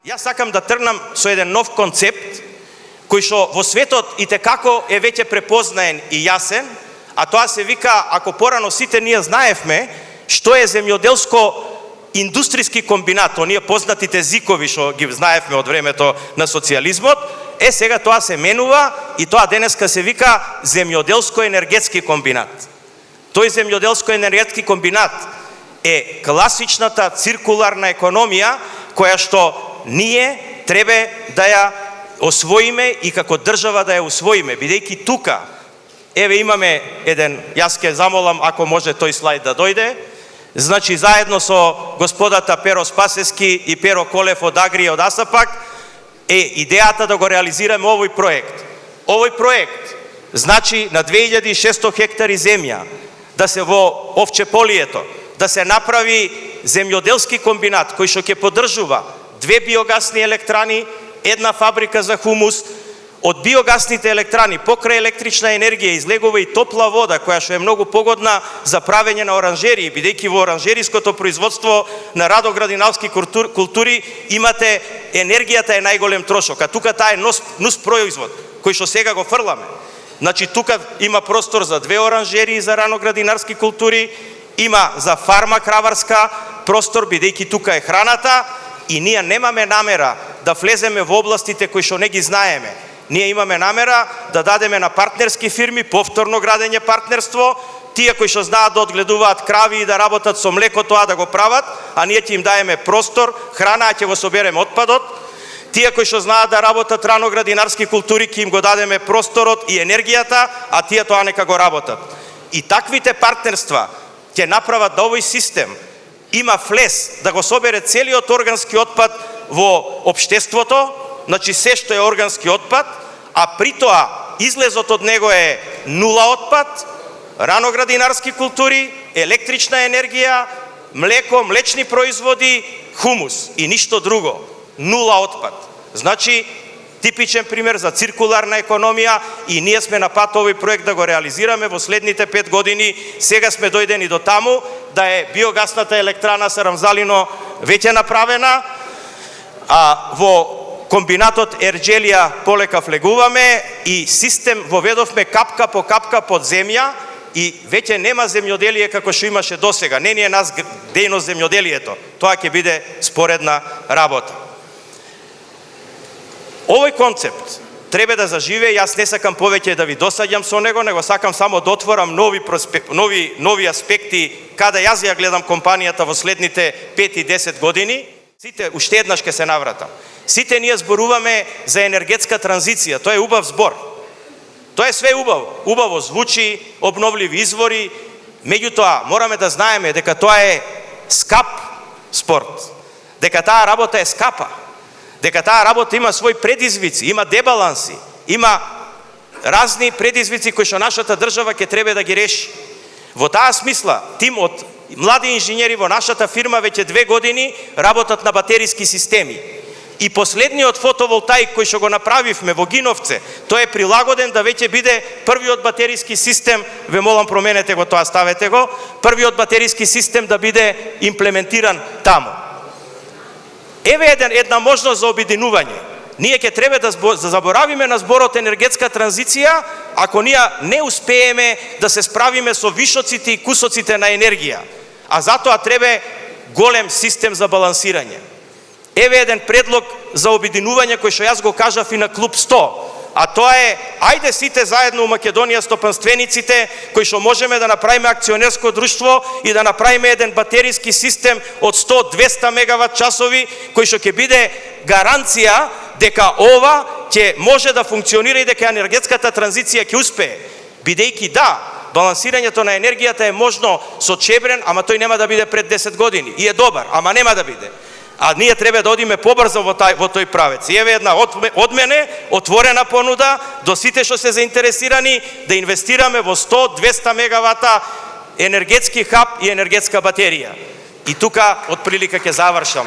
Јас сакам да тргнам со еден нов концепт, кој што во светот и текако е веќе препознаен и јасен, а тоа се вика, ако порано сите ние знаевме, што е земјоделско-индустријски комбинат, оние познатите зикови што ги знаевме од времето на социјализмот, сега тоа се менува и тоа денеска се вика земјоделско-енергетски комбинат. Тој земјоделско-енергетски комбинат е класичната циркуларна економија која што ние треба да ја освоиме и како држава да ја усвоиме, бидејќи тука, еве имаме еден, јас ќе замолам ако може тој слайд да дојде, значи заедно со господата Перо Спасески и Перо Колев од Агри и од Асапак, идејата да го реализираме овој проект. Овој проект значи на 2600 хектари земја да се во Овчеполието, да се направи земјоделски комбинат кој што ќе поддржува 2 биогасни електрани, една фабрика за хумус. Од биогасните електрани покрај електрична енергија излегува и топла вода која што е многу погодна за правење на оранжерии, бидејќи во оранжериското производство на радоградинарски култури имате енергијата е најголем трошок, а тука таа е нус производ кој што сега го фрламе. Значи тука има простор за 2 оранжерии за раноградинарски култури, има за фарма краварска простор бидејќи тука е храната и ние немаме намера да влеземе во областите кои што не ги знаеме. Ние имаме намера да дадеме на партнерски фирми повторно градење партнерство, тие кои што знаат да одгледуваат крави и да работат со млеко тоа да го прават, а ние ќе им даеме простор, храна, а ќе го собереме отпадот. Тие кои што знаат да работат раноградинарски култури ќе им го дадеме просторот и енергијата, а тие тоа нека го работат. И таквите партнерства ќе направат да овој систем има влез да го собере целиот органски отпад во општеството, значи се што е органски отпад, а при тоа излезот од него е нула отпад, раноградинарски култури, електрична енергија, млеко, млечни производи, хумус и ништо друго. Нула отпад. Значи, типичен пример за циркуларна економија и ние сме на пат овој проект да го реализираме во следните 5 години. Сега сме дојдени до таму да е биогасната електрана Сарамзалино веќе направена, а во комбинатот Ерџелија полека влегуваме и систем воведовме капка по капка под земја и веќе нема земјоделие како што имаше досега. Не ни е нас дејност земјоделието. Тоа ќе биде споредна работа. Овој концепт треба да заживее, јас не сакам повеќе да ви досаѓам со него, него сакам само да отворам нови аспекти каде јас ја гледам компанијата во следните 5 и 10 години. Сите, уште еднаш ке се навратам. Сите ние зборуваме за енергетска транзиција, тоа е убав збор. Тоа е све убаво. Убаво звучи, обновливи извори, меѓутоа мораме да знаеме дека тоа е скап спорт, дека таа работа е скапа, дека таа работа има своји предизвици, има дебаланси, има разни предизвици кои што нашата држава ќе треба да ги реши. Во таа смисла, тим од млади инженери во нашата фирма веќе 2 години работат на батериски системи. И последниот фотоволтаик кој што го направивме во Гиновце, тој е прилагоден да веќе биде првиот батериски систем, ве молам променете го тоа, ставете го, првиот батериски систем да биде имплементиран таму. Еве една можност за обединување. Ние ќе треба да заборавиме на зборот енергетска транзиција, ако ние не успееме да се справиме со вишоците и кусоците на енергија. А затоа треба голем систем за балансирање. Еве еден предлог за обединување кој што јас го кажав и на Клуб 100, а тоа е, ајде сите заедно у Македонија стопанствениците кои што можеме да направиме акционерско друштво и да направиме еден батериски систем од 100-200 мегават часови кој што ќе биде гаранција дека ова ќе може да функционира и дека енергетската транзиција ќе успее. Бидејќи балансирањето на енергијата е можно со Чебрен, ама тој нема да биде пред 10 години. И е добар, ама нема да биде. А ние треба да одиме побрзо во тој правец. И еве една од мене отворена понуда до сите што се заинтересирани да инвестираме во 100-200 мегавата енергетски хаб и енергетска батерија. И тука од прилика ќе завршам.